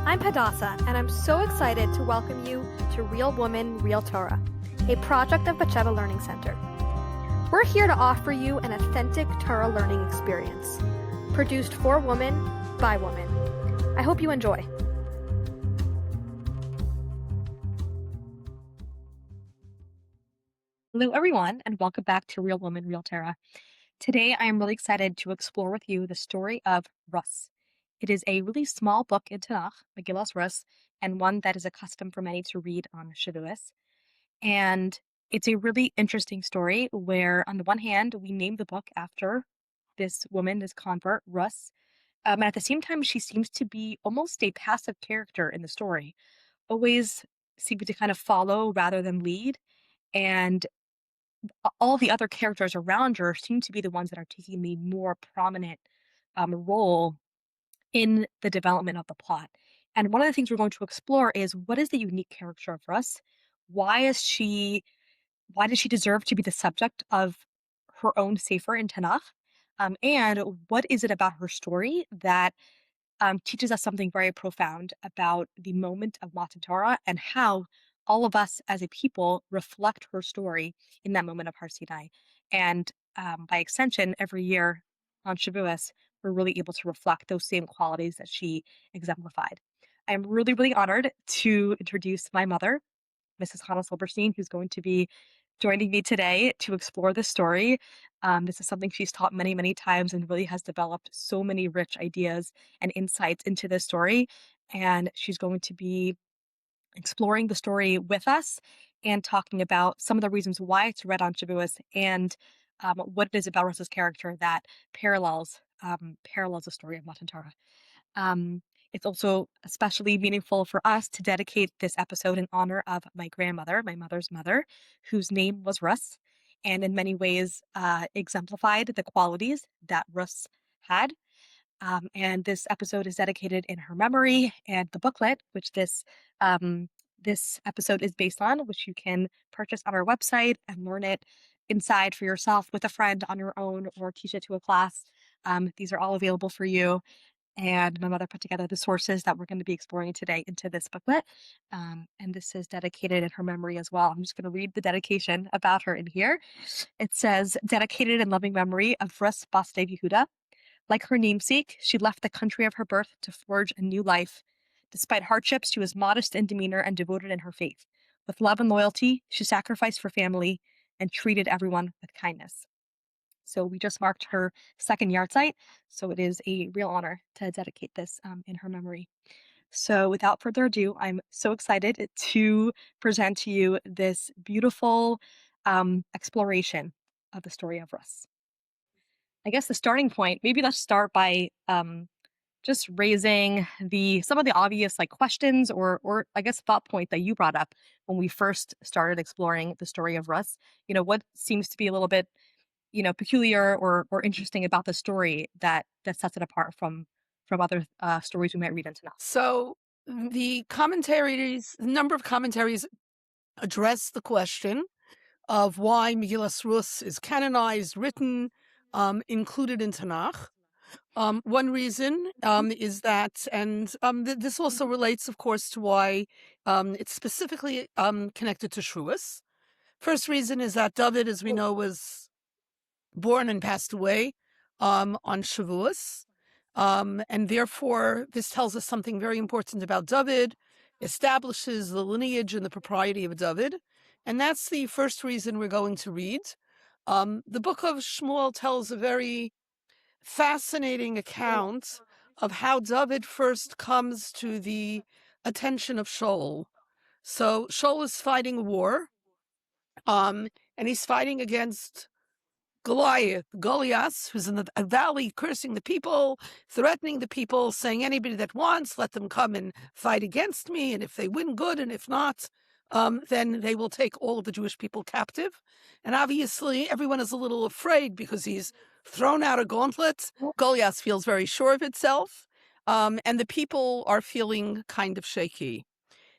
I'm Hadassah, and I'm so excited to welcome you to Real Woman, Real Torah, a project of Bacheva Learning Center. We're here to offer you an authentic Torah learning experience, produced for women, by women. I hope you enjoy. Hello, everyone, and welcome back to Real Woman, Real Torah. Today, I am really excited to explore with you the story of Rus. It is a really small book in Tanach, Megilas Rus, and one that is a custom for many to read on Shavuos. And it's a really interesting story where, on the one hand, we name the book after this woman, this convert, Rus. And at the same time, she seems to be almost a passive character in the story, always seeming to kind of follow rather than lead. And all the other characters around her seem to be the ones that are taking the more prominent role in the development of the plot. And one of the things we're going to explore is what is the unique character of Rus? Why does she deserve to be the subject of her own sefer in Tanakh? And what is it about her story that teaches us something very profound about the moment of Matan Torah and how all of us as a people reflect her story in that moment of Har Sinai. And by extension, every year on Shavuos, we're really able to reflect those same qualities that she exemplified. I am really, really honored to introduce my mother, Mrs. Hannah Silberstein, who's going to be joining me today to explore this story. This is something she's taught many, many times and really has developed so many rich ideas and insights into this story. And she's going to be exploring the story with us and talking about some of the reasons why it's read on Shavuos and what it is about Russ's character that parallels the story of Matan Torah. It's also especially meaningful for us to dedicate this episode in honor of my grandmother, my mother's mother, whose name was Rus, and in many ways exemplified the qualities that Rus had. And this episode is dedicated in her memory, and the booklet, which this episode is based on, which you can purchase on our website and learn it inside for yourself with a friend on your own or teach it to a class. These are all available for you. And my mother put together the sources that we're going to be exploring today into this booklet. And this is dedicated in her memory as well. I'm just going to read the dedication about her in here. It says, dedicated in loving memory of Rus Bas Yehuda. Like her namesake, she left the country of her birth to forge a new life. Despite hardships, she was modest in demeanor and devoted in her faith. With love and loyalty, she sacrificed for family and treated everyone with kindness. So we just marked her second yahrzeit, so it is a real honor to dedicate this in her memory. So without further ado, I'm so excited to present to you this beautiful exploration of the story of Rus. I guess the starting point, maybe let's start by just raising some of the obvious questions or I guess thought point that you brought up when we first started exploring the story of Rus. What seems to be a little bit peculiar or interesting about the story that sets it apart from other stories we might read into now. So the number of commentaries address the question of why Megilas Rus is canonized, written, included in Tanakh. One reason is that, and this also relates, of course, to why it's specifically connected to Shavuos. First reason is that David, as we know, was born and passed away on Shavuos. And therefore, this tells us something very important about David, establishes the lineage and the propriety of David. And that's the first reason we're going to read. The book of Shmuel tells a very fascinating account of how David first comes to the attention of Shaul. So Shaul is fighting a war, and he's fighting against Goliath, who's in the valley cursing the people, threatening the people, saying anybody that wants, let them come and fight against me. And if they win, good. And if not, then they will take all of the Jewish people captive. And obviously, everyone is a little afraid because he's thrown out a gauntlet. Goliath feels very sure of itself. And the people are feeling kind of shaky.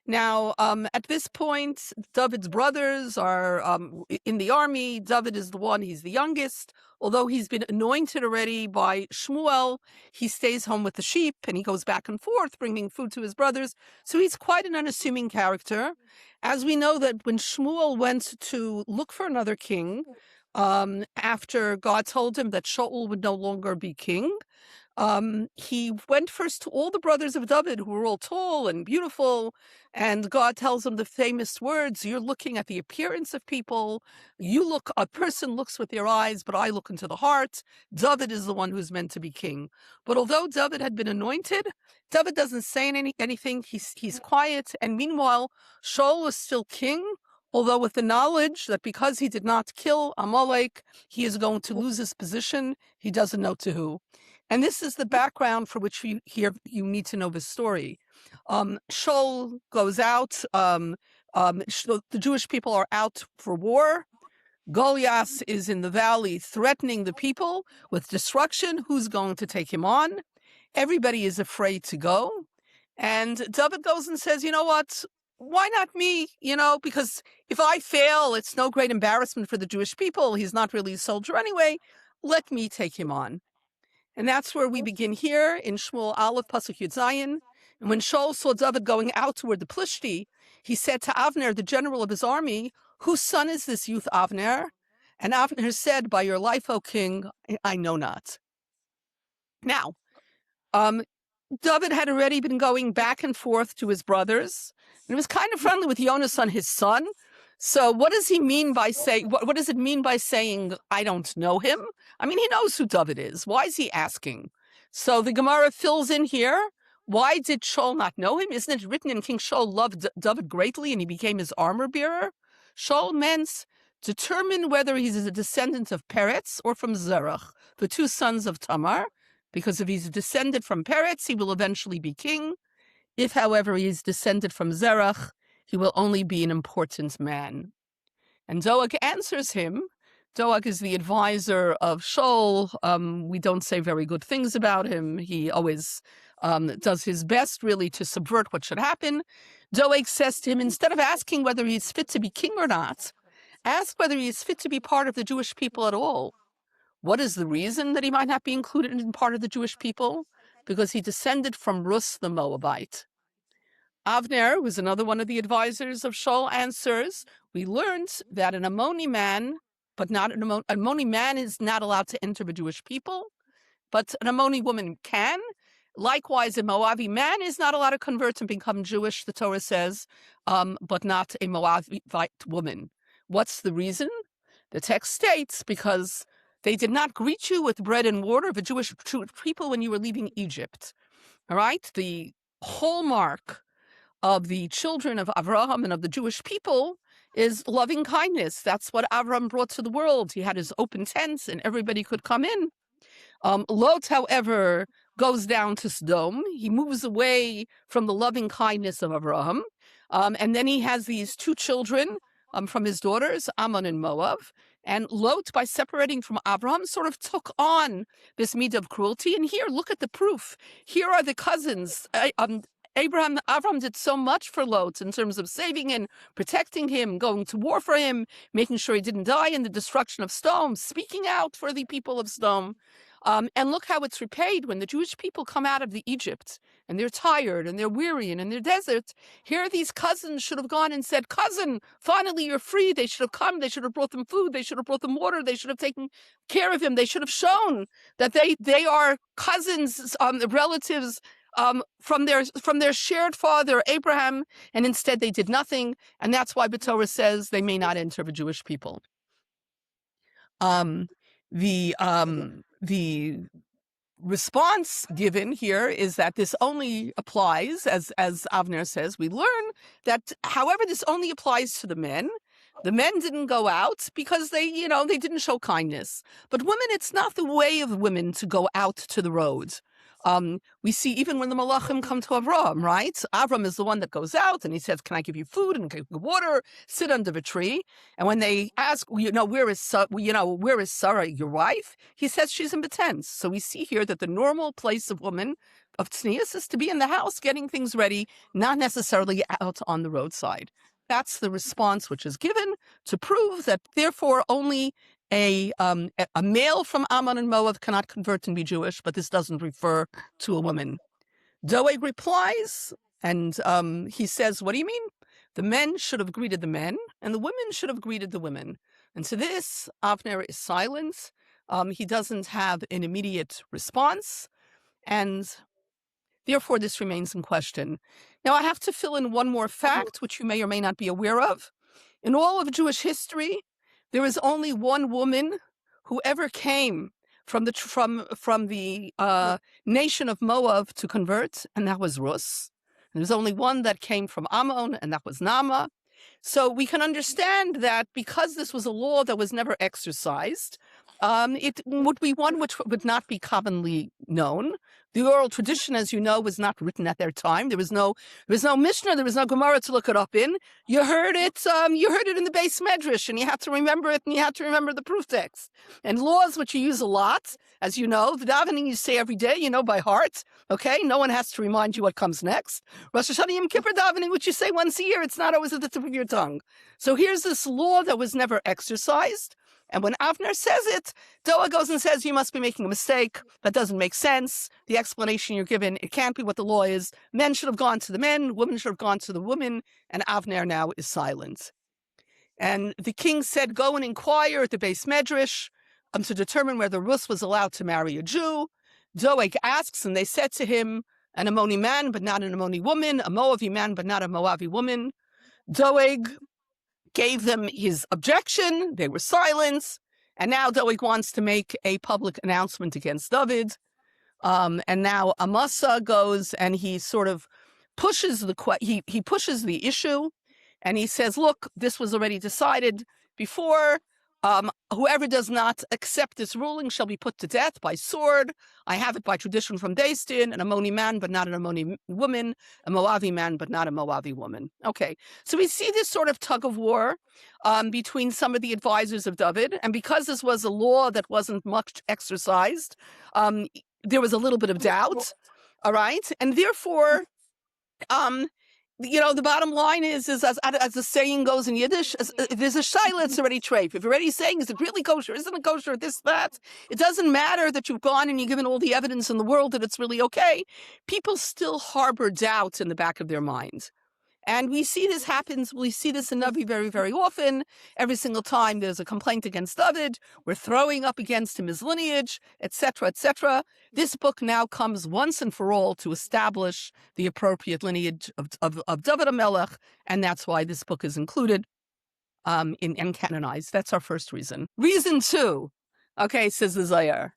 Now, at this point, David's brothers are in the army. David is the one, he's the youngest. Although he's been anointed already by Shmuel, he stays home with the sheep and he goes back and forth bringing food to his brothers. So he's quite an unassuming character. As we know that when Shmuel went to look for another king, after God told him that Shaul would no longer be king, he went first to all the brothers of David, who were all tall and beautiful, and God tells him the famous words, you're looking at the appearance of people. A person looks with their eyes, but I look into the heart. David is the one who's meant to be king. But although David had been anointed, David doesn't say anything. He's quiet. And meanwhile, Shaul is still king, although with the knowledge that because he did not kill Amalek, he is going to lose his position. He doesn't know to who. And this is the background for which you need to know the story. Shaul goes out. The Jewish people are out for war. Goliath is in the valley threatening the people with destruction. Who's going to take him on? Everybody is afraid to go. And David goes and says, you know what? Why not me? Because if I fail, it's no great embarrassment for the Jewish people. He's not really a soldier anyway. Let me take him on. And that's where we begin here in Shmuel Aleph, Pasuk Yud Zayin. And when Shaul saw David going out toward the Plishti, he said to Avner, the general of his army, whose son is this youth, Avner? And Avner said, by your life, O king, I know not. Now, David had already been going back and forth to his brothers, and he was kind of friendly with Yonasan, his son. So what does he mean by saying, what does it mean by saying, I don't know him? I mean, he knows who David is. Why is he asking? So the Gemara fills in here. Why did Shaul not know him? Isn't it written in King Shaul loved David greatly and he became his armor bearer? Shaul meant determine whether he's a descendant of Peretz or from Zerach, the two sons of Tamar, because if he's descended from Peretz, he will eventually be king. If, however, he is descended from Zerach, he will only be an important man. And Doeg answers him. Doeg is the advisor of Shaul. We don't say very good things about him. He always does his best, really, to subvert what should happen. Doeg says to him, instead of asking whether he's fit to be king or not, ask whether he is fit to be part of the Jewish people at all. What is the reason that he might not be included in part of the Jewish people? Because he descended from Rus the Moabite. Avner, who is another one of the advisors of Shaul, answers, we learned that an Ammoni man, but not an Ammoni man is not allowed to enter the Jewish people, but an Ammoni woman can. Likewise, a Moabi man is not allowed to convert and become Jewish, the Torah says, but not a Moabite woman. What's the reason? The text states, because they did not greet you with bread and water, the Jewish people, when you were leaving Egypt. All right? The hallmark of the children of Avraham and of the Jewish people is loving kindness. That's what Avraham brought to the world. He had his open tents and everybody could come in. Lot, however, goes down to Sodom. He moves away from the loving kindness of Avraham. And then he has these two children from his daughters, Ammon and Moab. And Lot, by separating from Abraham, sort of took on this midah of cruelty. And here, look at the proof. Here are the cousins. Abraham did so much for Lot in terms of saving and protecting him, going to war for him, making sure he didn't die in the destruction of Sodom, speaking out for the people of Sodom. And look how it's repaid when the Jewish people come out of the Egypt and they're tired and they're weary and in their desert. Here these cousins should have gone and said, cousin, finally you're free. They should have come. They should have brought them food. They should have brought them water. They should have taken care of him. They should have shown that they are cousins, relatives, from their shared father, Abraham, and instead they did nothing. And that's why the Torah says they may not enter the Jewish people. The response given here is that this only applies, as Avner says, we learn that, however, this only applies to the men. The men didn't go out because they didn't show kindness. But women, it's not the way of women to go out to the roads. We see even when the Malachim come to Avram, right? Avram is the one that goes out and he says, can I give you food and water? Sit under the tree. And when they ask, where is Sarah, your wife? He says she's in the tents. So we see here that the normal place of woman, of tznius is to be in the house getting things ready, not necessarily out on the roadside. That's the response which is given to prove that, therefore, only a male from Ammon and Moab cannot convert and be Jewish, but this doesn't refer to a woman. Doeg replies, and he says, what do you mean? The men should have greeted the men, and the women should have greeted the women. And to this, Avner is silent. He doesn't have an immediate response, and therefore this remains in question. Now, I have to fill in one more fact, which you may or may not be aware of. In all of Jewish history, there is only one woman who ever came from the nation of Moab to convert, and that was Rus. There was only one that came from Ammon, and that was Naamah. So we can understand that because this was a law that was never exercised, it would be one which would not be commonly known. The oral tradition, as you know, was not written at their time. There was no Mishnah, there was no Gemara to look it up in. You heard it in the base medrash, and you had to remember it, and you had to remember the proof text. And laws which you use a lot, as you know, the davening you say every day, you know by heart. Okay, no one has to remind you what comes next. Rosh Hashanah Yom Kippur davening, which you say once a year, it's not always at the tip of your tongue. So here's this law that was never exercised. And when Avner says it, Doeg goes and says, you must be making a mistake. That doesn't make sense. The explanation you're given, it can't be what the law is. Men should have gone to the men, women should have gone to the women, and Avner now is silent. And the king said, go and inquire at the base medrash to determine whether Rus was allowed to marry a Jew. Doeg asks, and they said to him, an Ammoni man, but not an Ammoni woman, a Moavi man, but not a Moavi woman. Doeg gave them his objection. They were silent. And now Doeg wants to make a public announcement against David. And now Amasa goes and he sort of pushes he pushes the issue, and he says, look, this was already decided before. Whoever does not accept this ruling shall be put to death by sword. I have it by tradition from Beis Din, an Ammoni man, but not an Ammoni woman, a Moavi man, but not a Moavi woman. Okay, so we see this sort of tug of war between some of the advisors of David, and because this was a law that wasn't much exercised, there was a little bit of doubt, all right? And therefore, the bottom line is as the saying goes in Yiddish, if there's a shaila, it's already treif. If you're already saying, is it really kosher? Isn't it kosher? This, that. It doesn't matter that you've gone and you've given all the evidence in the world that it's really okay. People still harbor doubt in the back of their mind. And we see this happens. We see this in Navi very, very often. Every single time there's a complaint against David, we're throwing up against him his lineage, etc., etc. This book now comes once and for all to establish the appropriate lineage of David HaMelech, and that's why this book is included and canonized. That's our first reason. Reason two, okay, says the Zayar.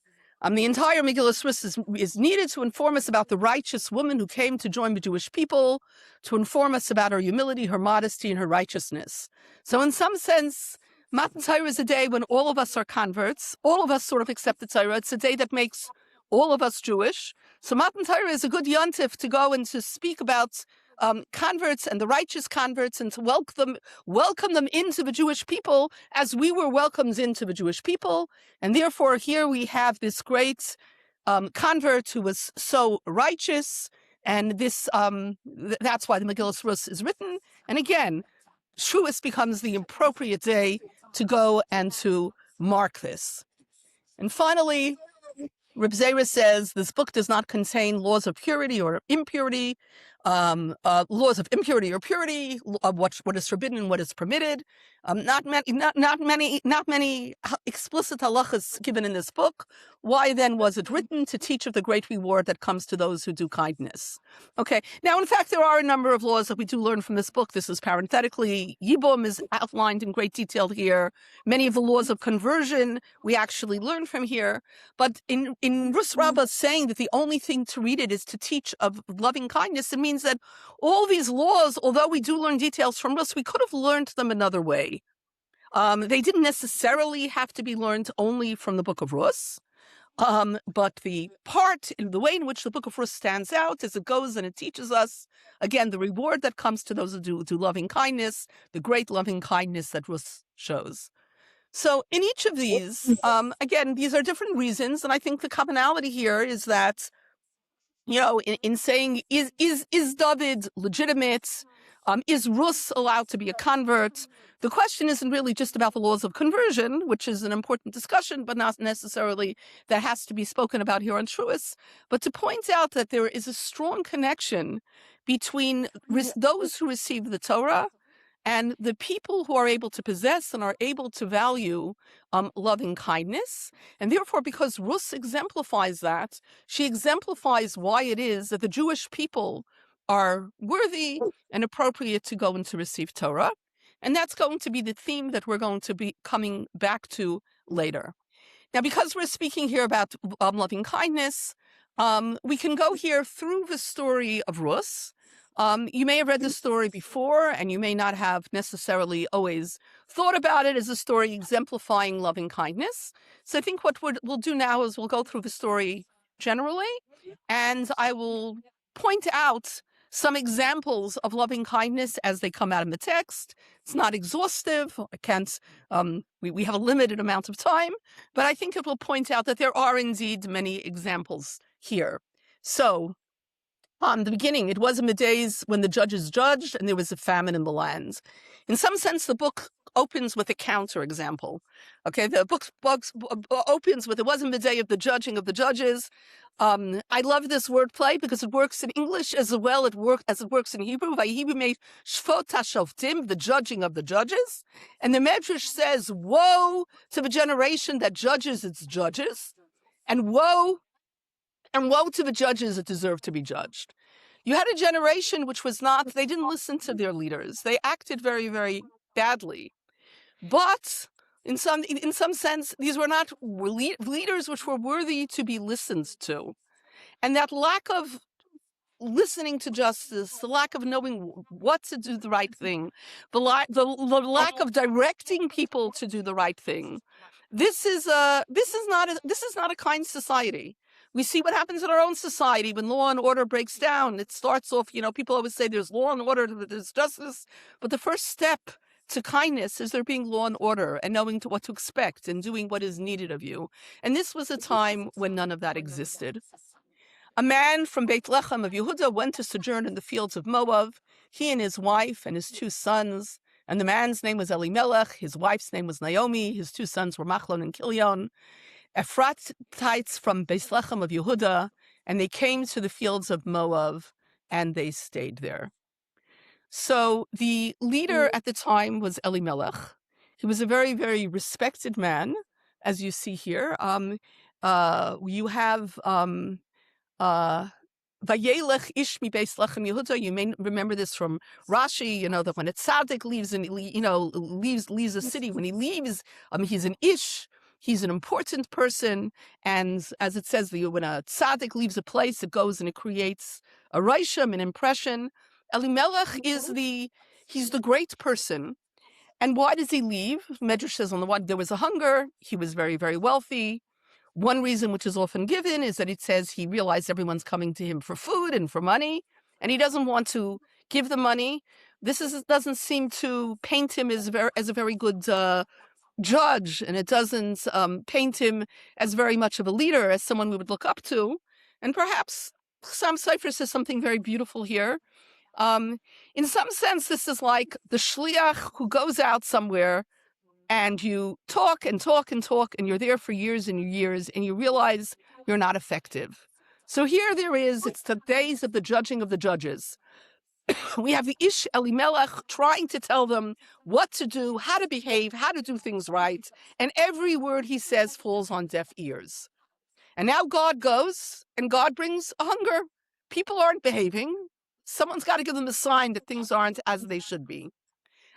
The entire Megilas Rus is needed to inform us about the righteous woman who came to join the Jewish people, to inform us about her humility, her modesty, and her righteousness. So in some sense, Matan Torah is a day when all of us are converts. All of us sort of accept the Torah. It's a day that makes all of us Jewish. So Matan Torah is a good yontif to go and to speak about converts and the righteous converts, and to welcome them into the Jewish people as we were welcomed into the Jewish people. And therefore, here we have this great convert who was so righteous, and this that's why the Megilas Rus is written. And again, Shavuos becomes the appropriate day to go and to mark this. And finally, Reb Zera says this book does not contain laws of purity or impurity, laws of impurity or purity, of what is forbidden and what is permitted. Not many explicit halachas given in this book. Why then was it written? To teach of the great reward that comes to those who do kindness. Okay. Now, in fact, there are a number of laws that we do learn from this book. This is parenthetically. Yibum is outlined in great detail here. Many of the laws of conversion we actually learn from here. But in Rus Rabbah saying that the only thing to read it is to teach of loving kindness, it means that all these laws, although we do learn details from Rus, we could have learned them another way. They didn't necessarily have to be learned only from the book of Rus. But the way in which the book of Rus stands out is it goes and it teaches us, again, the reward that comes to those who do loving kindness, the great loving kindness that Rus shows. So in each of these, again, these are different reasons. And I think the commonality here is that in saying, is David legitimate? Is Rus allowed to be a convert? The question isn't really just about the laws of conversion, which is an important discussion, but not necessarily that has to be spoken about here on Shavuos, but to point out that there is a strong connection between those who receive the Torah and the people who are able to possess and are able to value loving kindness. And therefore, because Rus exemplifies that, she exemplifies why it is that the Jewish people are worthy and appropriate to go and to receive Torah. And that's going to be the theme that we're going to be coming back to later. Now, because we're speaking here about loving kindness, we can go here through the story of Rus. You may have read the story before, and you may not have necessarily always thought about it as a story exemplifying loving kindness. So I think what we'll do now is we'll go through the story generally, and I will point out some examples of loving kindness as they come out in the text. It's not exhaustive. I can't, we have a limited amount of time, but I think it will point out that there are indeed many examples here. So, the beginning, it was in the days when the judges judged and there was a famine in the lands. In some sense, the book opens with a counterexample. Okay, the book opens with, it was in the day of the judging of the judges. I love this wordplay because it works in English as well as it works in Hebrew. Vayhibu made shvot hashoftim, the judging of the judges. And the Medrash says, woe to the generation that judges its judges, and woe to the judges that deserve to be judged. You had a generation which was not, they didn't listen to their leaders. They acted very, very badly. But in some sense, these were not leaders which were worthy to be listened to. And that lack of listening to justice, the lack of knowing what to do the right thing, the lack of directing people to do the right thing. This is not a kind society. We see what happens in our own society when law and order breaks down. It starts off, people always say there's law and order, there's justice, but the first step to kindness is there being law and order and knowing what to expect and doing what is needed of you. And this was a time when none of that existed. A man from Beit Lechem of Yehuda went to sojourn in the fields of Moab, he and his wife and his 2 sons. And the man's name was Elimelech, his wife's name was Naomi, his 2 sons were Machlon and Kilion. Ephrathites from Beit Lechem of Yehuda, and they came to the fields of Moab, and they stayed there. So the leader at the time was Elimelech. He was a very, very respected man, as you see here. You have Vayelech ish mi Beis Lechem Yehuda. You may remember this from Rashi. That when a tzaddik leaves and leaves a city, when he leaves, he's an ish. He's an important person, and as it says, when a tzaddik leaves a place, it goes and it creates a reishim, an impression. Elimelech he's the great person. And why does he leave? Medrash says on the one, there was a hunger. He was very, very wealthy. One reason which is often given is that it says he realized everyone's coming to him for food and for money, and he doesn't want to give the money. This doesn't seem to paint him as a very good judge, and it doesn't paint him as very much of a leader, as someone we would look up to. And perhaps Sam Sefer says something very beautiful here. In some sense, this is like the shliach who goes out somewhere and you talk and talk and talk, and you're there for years and years, and you realize you're not effective. So here there is, it's the days of the judging of the judges. We have the Ish Elimelech trying to tell them what to do, how to behave, how to do things right, and every word he says falls on deaf ears. And now God goes, and God brings a hunger. People aren't behaving. Someone's got to give them a sign that things aren't as they should be.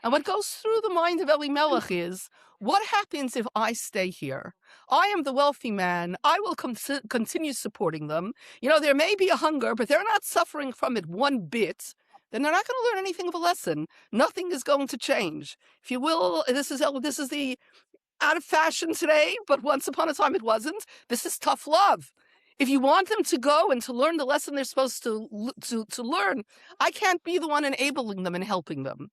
And what goes through the mind of Elimelech is, what happens if I stay here? I am the wealthy man. I will continue supporting them. There may be a hunger, but they're not suffering from it one bit. Then they're not going to learn anything of a lesson. Nothing is going to change. If you will, this is the out of fashion today, but once upon a time it wasn't. This is tough love. If you want them to go and to learn the lesson they're supposed to learn, I can't be the one enabling them and helping them.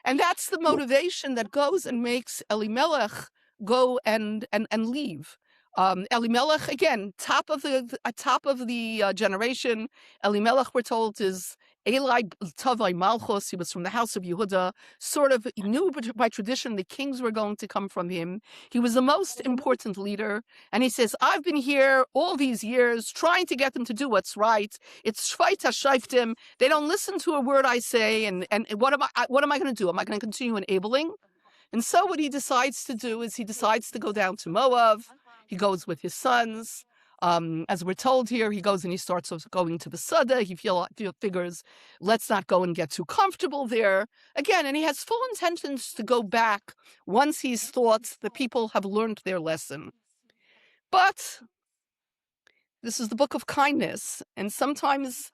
And that's the motivation that goes and makes Elimelech go and leave. Elimelech, again, top of the generation. Elimelech, we're told, is Eli Tavai Malchus. He was from the house of Yehuda. Sort of, he knew by tradition the kings were going to come from him. He was the most important leader. And he says, I've been here all these years trying to get them to do what's right. It's Shvait HaShaiftim. They don't listen to a word I say. And what am I going to do? Am I going to continue enabling? And so what he decides to do is he decides to go down to Moab. He goes with his sons. As we're told here, he goes and he starts going to the Sada. He figures, let's not go and get too comfortable there. Again, and he has full intentions to go back once he's thought the people have learned their lesson. But this is the book of kindness. And sometimes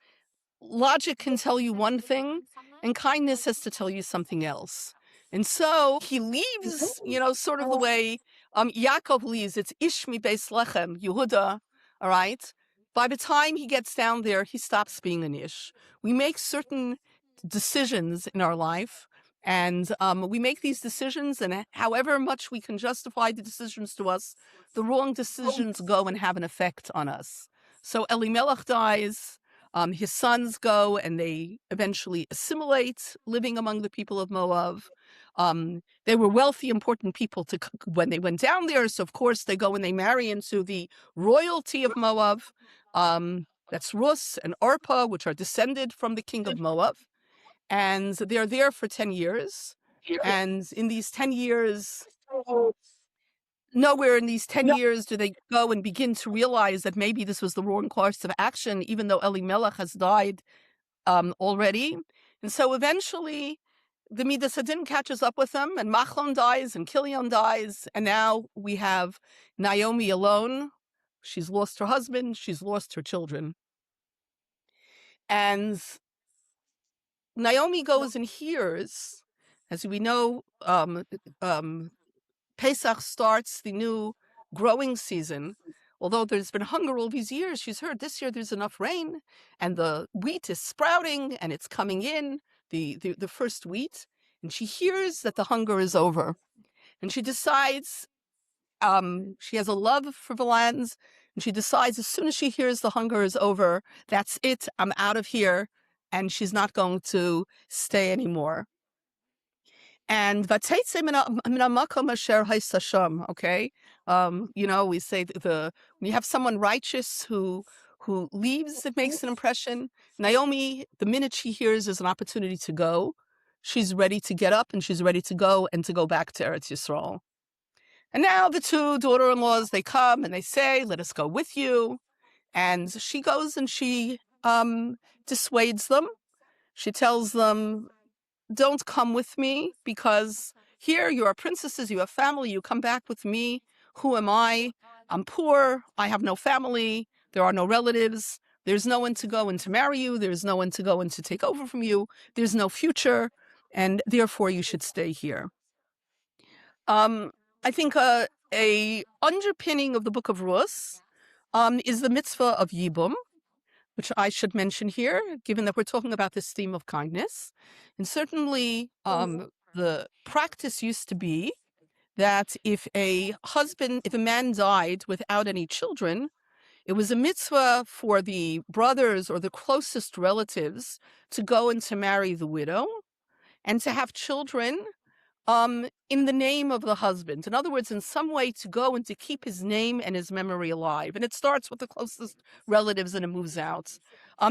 logic can tell you one thing, and kindness has to tell you something else. And so he leaves, sort of the way Yaakov leaves. It's Ishmi Beis Lechem, Yehuda, all right? By the time he gets down there, he stops being an Ish. We make certain decisions in our life, and we make these decisions, and however much we can justify the decisions to us, the wrong decisions go and have an effect on us. So Elimelech dies. His sons go and they eventually assimilate, living among the people of Moab. They were wealthy, important people when they went down there. So, of course, they go and they marry into the royalty of Moab. That's Rus and Orpah, which are descended from the king of Moab. And they're there for 10 years. And in these 10 years, nowhere in these 10 years do they go and begin to realize that maybe this was the wrong course of action, even though Elimelech has died already. And so eventually the Midas Hadin catches up with them, and Machlon dies and Kilion dies. And now we have Naomi alone. She's lost her husband. She's lost her children. And Naomi goes and hears, as we know, Pesach starts the new growing season. Although there's been hunger all these years, she's heard this year there's enough rain and the wheat is sprouting and it's coming in, the first wheat. And she hears that the hunger is over. And she decides, she has a love for the lands. And she decides as soon as she hears the hunger is over, that's it, I'm out of here. And she's not going to stay anymore. And okay, we say when you have someone righteous who leaves, it makes an impression. Naomi, the minute she hears there's an opportunity to go, she's ready to get up and she's ready to go back to Eretz Yisrael. And now the two daughter-in-laws, they come and they say, let us go with you. And she goes and she dissuades them. She tells them, don't come with me, because here you are princesses, you have family, you come back with me. Who am I? I'm poor, I have no family, there are no relatives, there's no one to go and to marry you, there's no one to go and to take over from you, there's no future, and therefore you should stay here. I think a underpinning of the book of Rus is the mitzvah of Yibum, which I should mention here, given that we're talking about this theme of kindness. And certainly the practice used to be that if a man died without any children, it was a mitzvah for the brothers or the closest relatives to go and to marry the widow and to have children in the name of the husband. In other words, in some way to go and to keep his name and his memory alive. And it starts with the closest relatives and it moves out.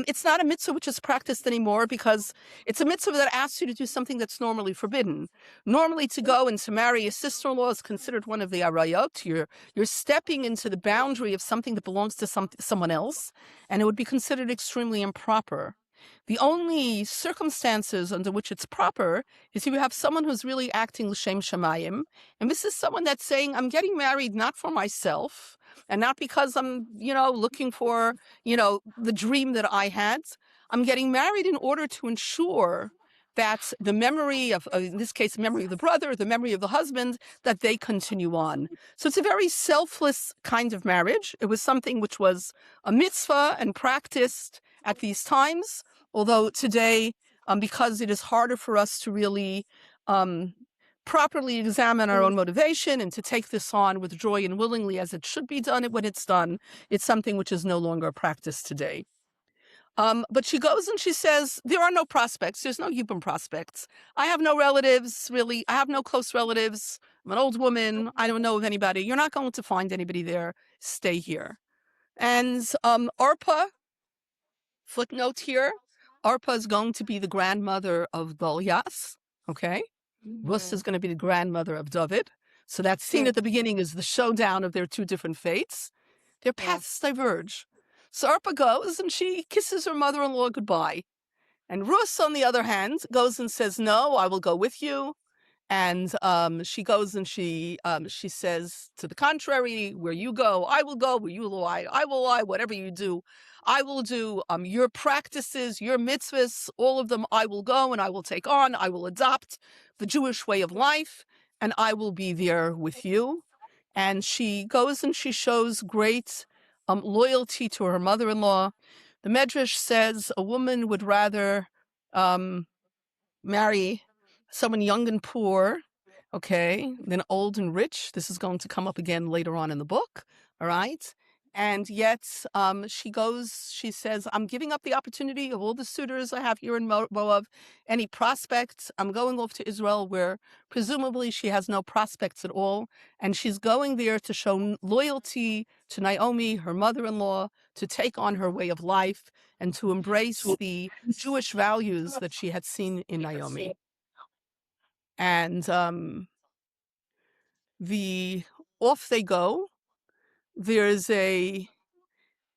It's not a mitzvah which is practiced anymore because it's a mitzvah that asks you to do something that's normally forbidden. Normally to go and to marry a sister-in-law is considered one of the arayot. You're stepping into the boundary of something that belongs to someone else, and it would be considered extremely improper. The only circumstances under which it's proper is if you have someone who's really acting l'shem shamayim, and this is someone that's saying, I'm getting married not for myself, and not because I'm, looking for, the dream that I had. I'm getting married in order to ensure that the memory of, in this case, the memory of the brother, the memory of the husband, that they continue on. So it's a very selfless kind of marriage. It was something which was a mitzvah and practiced at these times, although today, because it is harder for us to really properly examine our own motivation and to take this on with joy and willingly as it should be done when it's done. It's something which is no longer a practice today. But she goes and she says, there are no prospects. There's no Yibum prospects. I have no relatives, really. I have no close relatives. I'm an old woman. I don't know of anybody. You're not going to find anybody there. Stay here. And Arpa, footnote here, Arpa is going to be the grandmother of Goliath. Okay? Rus is going to be the grandmother of David. So that scene at the beginning is the showdown of their two different fates. Their paths diverge. So Arpa goes and she kisses her mother-in-law goodbye. And Rus, on the other hand, goes and says, no, I will go with you. And she goes and she says to the contrary, where you go, I will go, where you lie, I will lie, whatever you do, I will do. Your practices, your mitzvahs, all of them, I will go and I will take on, I will adopt the Jewish way of life, and I will be there with you. And she goes and she shows great loyalty to her mother-in-law. The Medrash says a woman would rather marry someone young and poor, okay, than old and rich. This is going to come up again later on in the book, all right? And yet she says, I'm giving up the opportunity of all the suitors I have here in Moab, any prospects. I'm going off to Israel where presumably she has no prospects at all. And she's going there to show loyalty to Naomi, her mother-in-law, to take on her way of life and to embrace the Jewish values that she had seen in Naomi. And off they go. There's a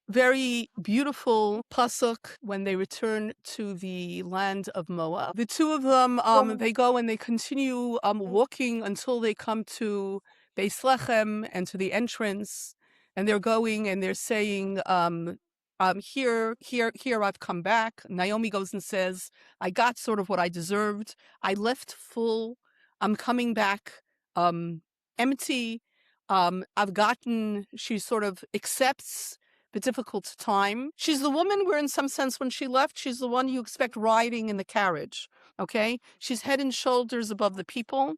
very beautiful pasuk when they return to the land of Moab. The two of them, they go and they continue walking until they come to Beis Lechem and to the entrance. And they're going and they're saying, here, I've come back. Naomi goes and says, I got sort of what I deserved. I left full. I'm coming back empty. She sort of accepts the difficult time. She's the woman where in some sense when she left, she's the one you expect riding in the carriage, okay? She's head and shoulders above the people.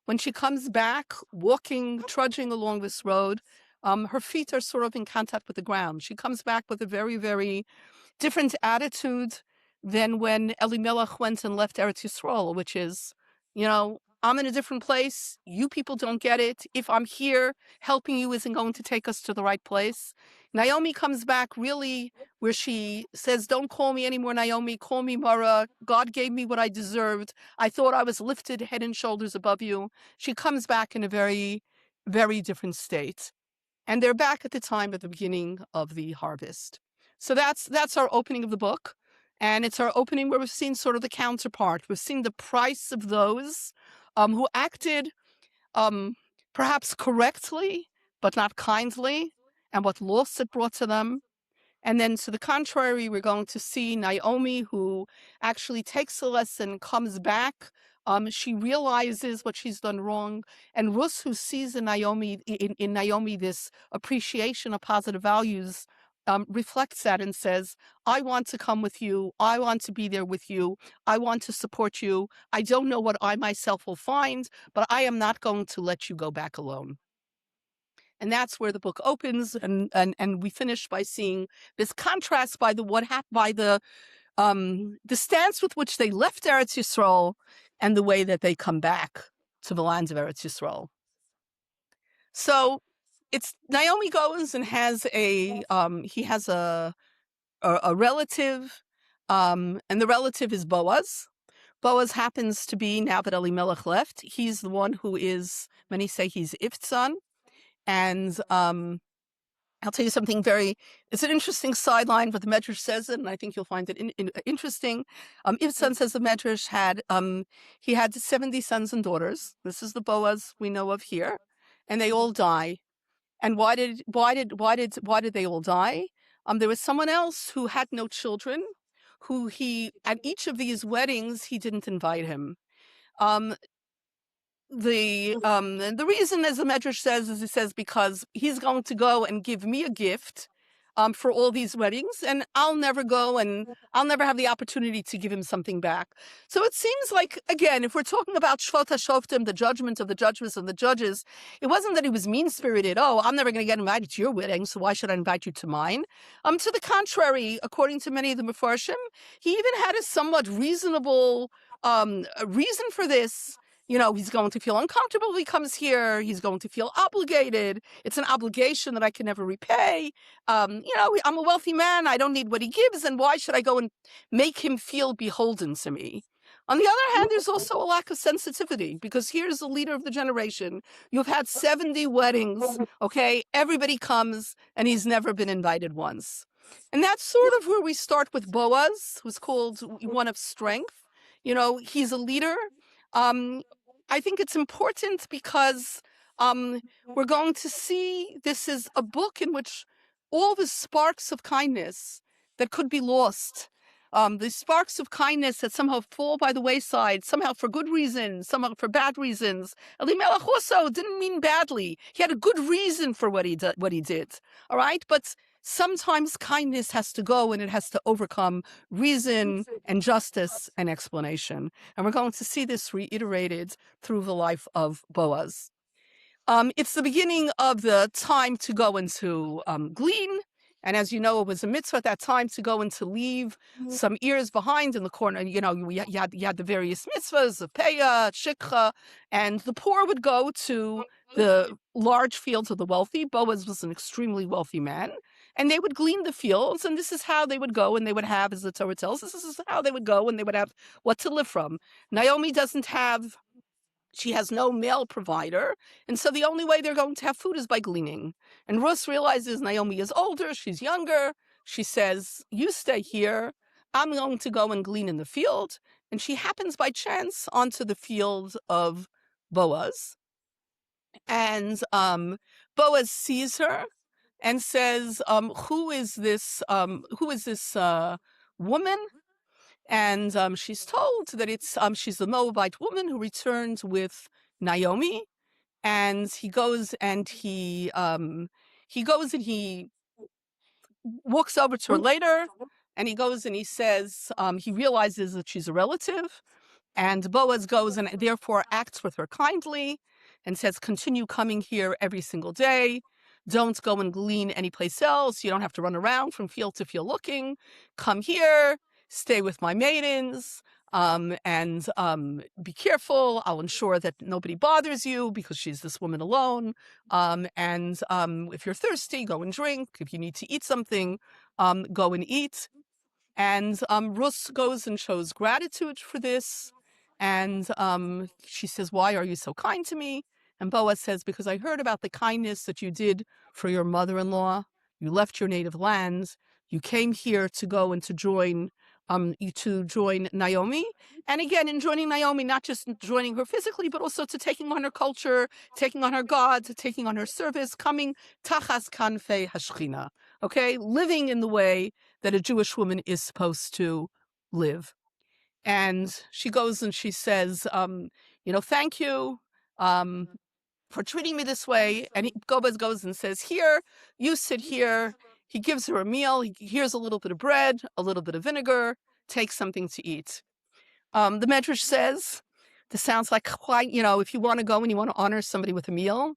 When she comes back, walking, trudging along this road, her feet are sort of in contact with the ground. She comes back with a very, very different attitude than when Elimelech went and left Eretz Yisrael, which is, I'm in a different place. You people don't get it. If I'm here, helping you isn't going to take us to the right place. Naomi comes back really where she says, don't call me anymore, Naomi. Call me Mara. God gave me what I deserved. I thought I was lifted head and shoulders above you. She comes back in a very, very different state. And they're back at the time at the beginning of the harvest. So that's our opening of the book. And it's our opening where we've seen sort of the counterpart. We've seen the price of those who acted perhaps correctly, but not kindly, and what loss it brought to them. And then to the contrary, we're going to see Naomi, who actually takes a lesson, comes back. She realizes what she's done wrong. And Rus, who sees in Naomi this appreciation of positive values, reflects that and says, I want to come with you. I want to be there with you. I want to support you. I don't know what I myself will find, but I am not going to let you go back alone. And that's where the book opens, and we finish by seeing this contrast by the stance with which they left Eretz Yisrael and the way that they come back to the lands of Eretz Yisrael. So it's Naomi goes and has a relative, and the relative is Boaz. Boaz happens to be, now that Elimelech left, he's the one who is, many say he's If's son. And I'll tell you something it's an interesting sideline, but the Medrash says it, and I think you'll find it interesting. If's son, says the Medrash, he had 70 sons and daughters. This is the Boaz we know of here. And they all die. And why did they all die? There was someone else who had no children, who at each of these weddings, he didn't invite him. The reason, as the Medrash says, is he says, because he's going to go and give me a gift, for all these weddings, and I'll never go, and I'll never have the opportunity to give him something back. So it seems like, again, if we're talking about Shvot HaShoftim, the judgment of the judges and the judges, it wasn't that he was mean-spirited. Oh, I'm never going to get invited to your wedding, so why should I invite you to mine? To the contrary, according to many of the Mefarshim, he even had a somewhat reasonable reason for this. He's going to feel uncomfortable if he comes here. He's going to feel obligated. It's an obligation that I can never repay. I'm a wealthy man. I don't need what he gives. And why should I go and make him feel beholden to me? On the other hand, there's also a lack of sensitivity, because here's the leader of the generation. You've had 70 weddings, okay? Everybody comes, and he's never been invited once. And that's sort of where we start with Boaz, who's called one of strength. He's a leader. I think it's important because we're going to see this is a book in which all the sparks of kindness that could be lost, the sparks of kindness that somehow fall by the wayside, somehow for good reasons, somehow for bad reasons. Elimelech also didn't mean badly. He had a good reason for what he did. All right? But sometimes kindness has to go, and it has to overcome reason and justice and explanation. And we're going to see this reiterated through the life of Boaz. It's the beginning of the time to go into glean. And as you know, it was a mitzvah at that time to go and to leave some ears behind in the corner. You had the various mitzvahs of peah, shikha, and the poor would go to the large fields of the wealthy. Boaz was an extremely wealthy man. And they would glean the fields, and this is how they would go, and they would have, as the Torah tells us, this is how they would go, and they would have what to live from. Naomi she has no male provider, and so the only way they're going to have food is by gleaning. And Rus realizes Naomi is older, she's younger. She says, you stay here, I'm going to go and glean in the field. And she happens by chance onto the field of Boaz. And Boaz sees her and says, who is this woman? And she's told that she's the Moabite woman who returned with Naomi. And he goes and he walks over to her later, and he goes and he says, he realizes that she's a relative. And Boaz goes and therefore acts with her kindly and says, continue coming here every single day. Don't go and glean anyplace else. You don't have to run around from field to field looking. Come here, stay with my maidens, and be careful. I'll ensure that nobody bothers you because she's this woman alone. And if you're thirsty, go and drink. If you need to eat something, go and eat. And Rus goes and shows gratitude for this. And she says, why are you so kind to me? And Boaz says, because I heard about the kindness that you did for your mother-in-law. You left your native land. You came here to go and to join Naomi. And again, in joining Naomi, not just joining her physically, but also to taking on her culture, taking on her God, taking on her service, coming tachas kanfei hashchina. Okay, living in the way that a Jewish woman is supposed to live. And she goes and she says, thank you for treating me this way. And Boaz goes and says, here, you sit here. He gives her a meal. Here's a little bit of bread, a little bit of vinegar. Take something to eat. The Medrash says, this sounds like quite, if you want to go and you want to honor somebody with a meal,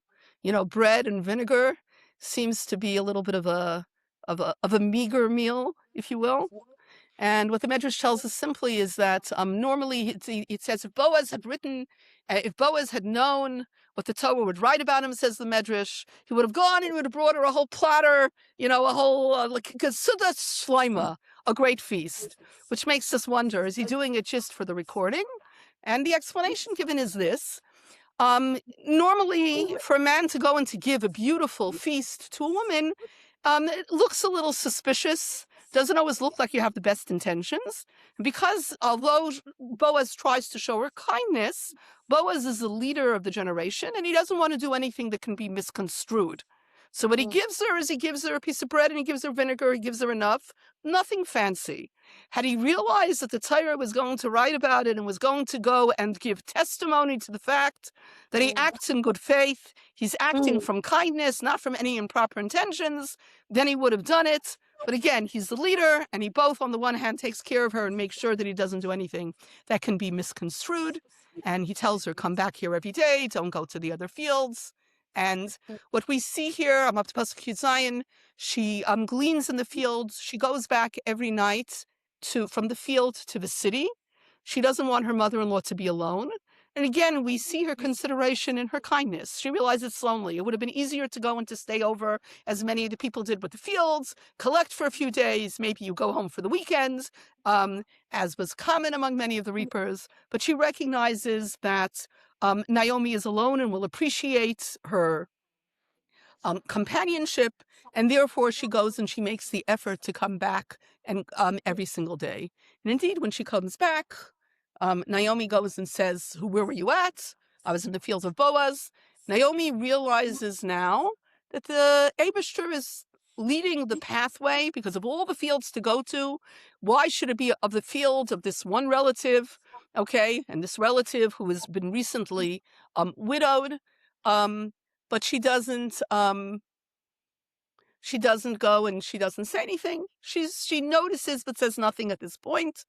bread and vinegar seems to be a little bit of a meager meal, if you will. And what the Medrash tells us simply is that normally it says if Boaz had known what the Torah would write about him, says the Medrash, he would have gone and would have brought her a whole platter, a whole Gesuda Shleima, a great feast, which makes us wonder, is he doing it just for the recording? And the explanation given is this. Normally, for a man to go and to give a beautiful feast to a woman, it looks a little suspicious. Doesn't always look like you have the best intentions. Because although Boaz tries to show her kindness, Boaz is the leader of the generation, and he doesn't want to do anything that can be misconstrued. So what he gives her is he gives her a piece of bread and he gives her vinegar, he gives her enough, nothing fancy. Had he realized that the Torah was going to write about it and was going to go and give testimony to the fact that he acts in good faith, he's acting from kindness, not from any improper intentions, then he would have done it. But again, he's the leader, and he both, on the one hand, takes care of her and makes sure that he doesn't do anything that can be misconstrued. And he tells her, come back here every day, don't go to the other fields. And what we see here, I'm up to Pasuk Yud Zayin, she gleans in the fields. She goes back every night from the field to the city. She doesn't want her mother-in-law to be alone. And again, we see her consideration in her kindness. She realizes it's lonely. It would have been easier to go and to stay over, as many of the people did with the fields, collect for a few days. Maybe you go home for the weekends, as was common among many of the reapers. But she recognizes that Naomi is alone and will appreciate her companionship, and therefore she goes and she makes the effort to come back and every single day. And indeed, when she comes back, Naomi goes and says, where were you at? I was in the fields of Boaz. Naomi realizes now that the Eibishter is leading the pathway because of all the fields to go to. Why should it be of the field of this one relative? Okay, and this relative who has been recently widowed. But she doesn't go and she doesn't say anything. She notices but says nothing at this point.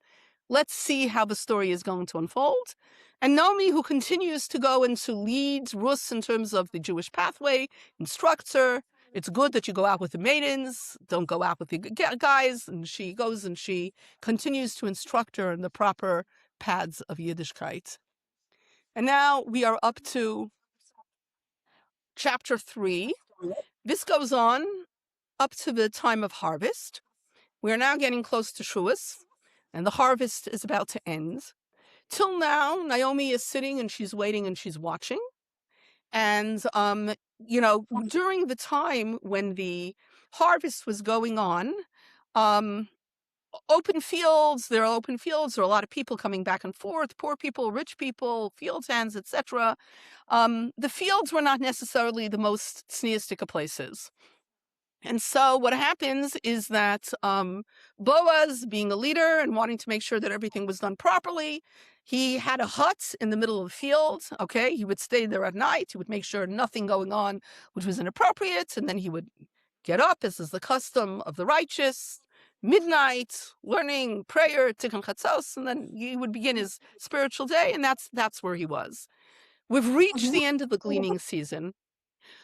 Let's see how the story is going to unfold. And Naomi, who continues to go and to lead Rus in terms of the Jewish pathway, instructs her. It's good that you go out with the maidens, don't go out with the guys. And she goes and she continues to instruct her in the proper paths of Yiddishkeit. And now we are up to chapter 3. This goes on up to the time of harvest. We are now getting close to Shavuos, and the harvest is about to end. Till now, Naomi is sitting and she's waiting and she's watching. And, during the time when the harvest was going on, open fields, there are a lot of people coming back and forth, poor people, rich people, field hands, etc. The fields were not necessarily the most tzniistic of places. And so what happens is that Boaz, being a leader and wanting to make sure that everything was done properly, he had a hut in the middle of the field, okay? He would stay there at night. He would make sure nothing going on which was inappropriate, and then he would get up, as is the custom of the righteous, midnight, learning, prayer, tikkun chatzos, and then he would begin his spiritual day, and that's where he was. We've reached the end of the gleaning season.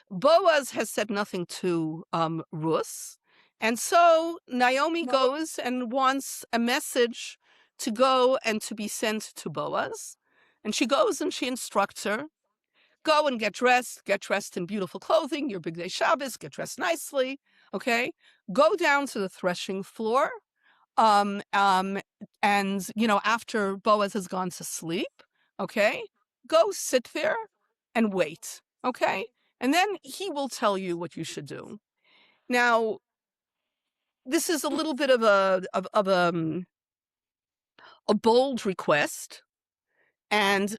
Boaz has said nothing to Rus, and so Naomi goes and wants a message to go and to be sent to Boaz. And she goes and she instructs her, go and get dressed in beautiful clothing, your big day Shabbos, get dressed nicely, okay? Go down to the threshing floor, and, after Boaz has gone to sleep, okay? Go sit there and wait, okay? And then he will tell you what you should do. Now, this is a little bit of a bold request, and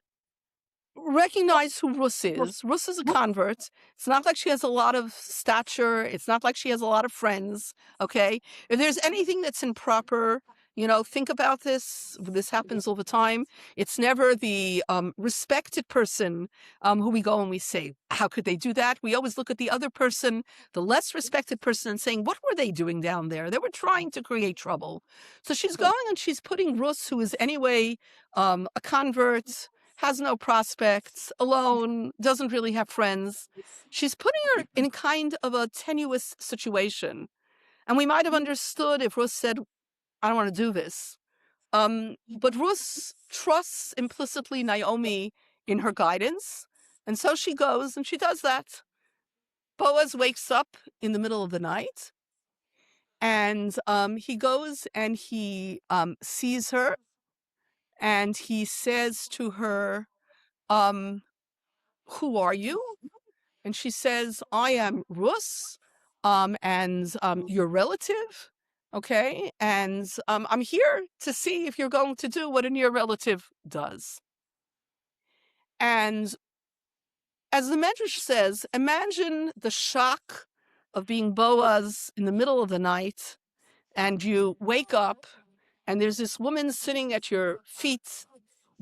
recognize who Rus is. Rus is a convert. It's not like she has a lot of stature. It's not like she has a lot of friends, okay? If there's anything that's improper, think about this. This happens all the time. It's never the respected person who we go and we say, how could they do that? We always look at the other person, the less respected person, and saying, what were they doing down there? They were trying to create trouble. So she's going and she's putting Rus, who is anyway a convert, has no prospects, alone, doesn't really have friends. She's putting her in kind of a tenuous situation. And we might have understood if Rus said, I don't want to do this. But Rus trusts implicitly Naomi in her guidance. And so she goes and she does that. Boaz wakes up in the middle of the night. And he goes and he sees her. And he says to her, who are you? And she says, I am Rus, and your relative. Okay, and I'm here to see if you're going to do what a near relative does. And as the Medrash says, imagine the shock of being Boaz in the middle of the night, and you wake up, and there's this woman sitting at your feet,